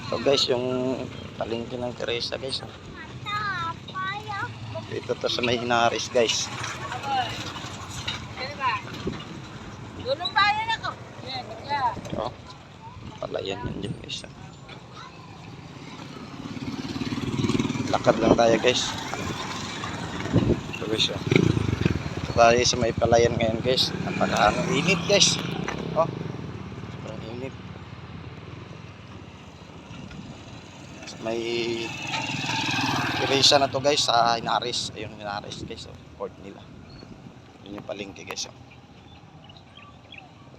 Ito guys, yung palengke ng Teresa guys. Dito to sa may Inaris guys. Tulong bayan ako. Oh, palayan yan dyan guys. Lakad lang tayo guys. Ito guys oh. Ito tayo sa may palayan ngayon guys. Napakaano init guys. Oh, sobrang init. May Teresa na to guys sa Inaris. Ayun Inaris guys oh. Court nila. Yun yung palengke guys oh.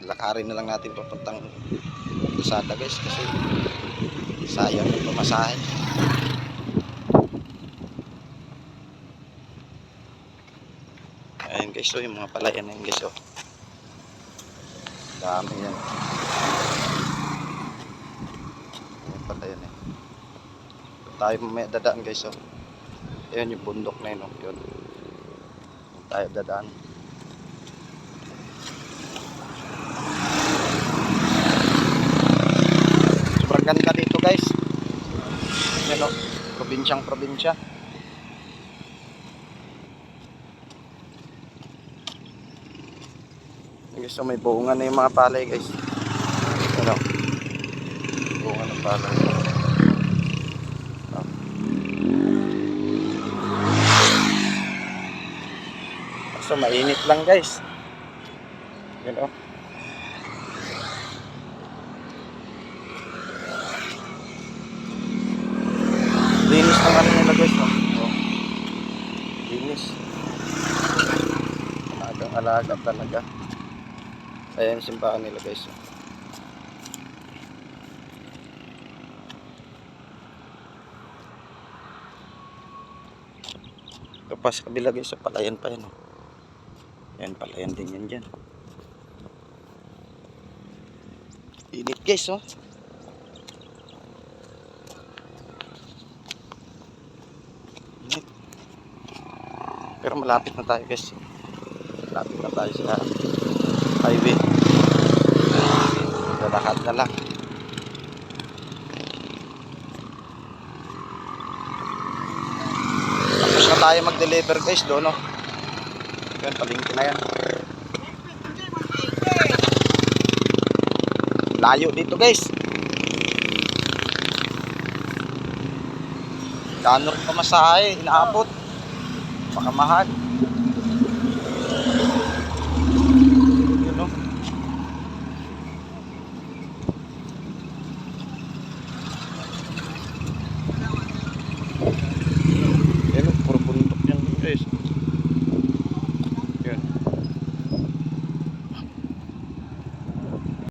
Lakarin na lang natin papuntang Lazada guys kasi sayang yung pamasahe. Ayun guys, so yung mga palayan na yun guys, oh. Dami yan. Yung palayan eh. Tayo mamaya dadaan guys, oh. Ayun yung bundok na yun, oh. Yun. Tayo dadaan. Sobrang ganda dito guys. Yan oh, probinsyang probinsya. Guys, so may bunga na yung mga palay guys. Ano? Bunga ng palay. Oh. So mainit lang guys. Yan oh. Linis ng ano nila guys, no? Oh. Linis. Alagang-alaga talaga. Ayan yung simbahan nila guys. Ito pa sa kabila guys, sa palayan pa yan. Oh. Ayan, palayan din yan dyan. Init guys, oh. Init. Pero malapit na tayo guys. Malapit na tayo sa highway. Lalakad na lang. Tapos na tayo mag-deliver guys doon, no? Yan, palengke na yan. Layo dito guys. Gano'n rin pamasahe, inaabot. Baka mahal. Yun, no? Yan, puro bundok yan guys.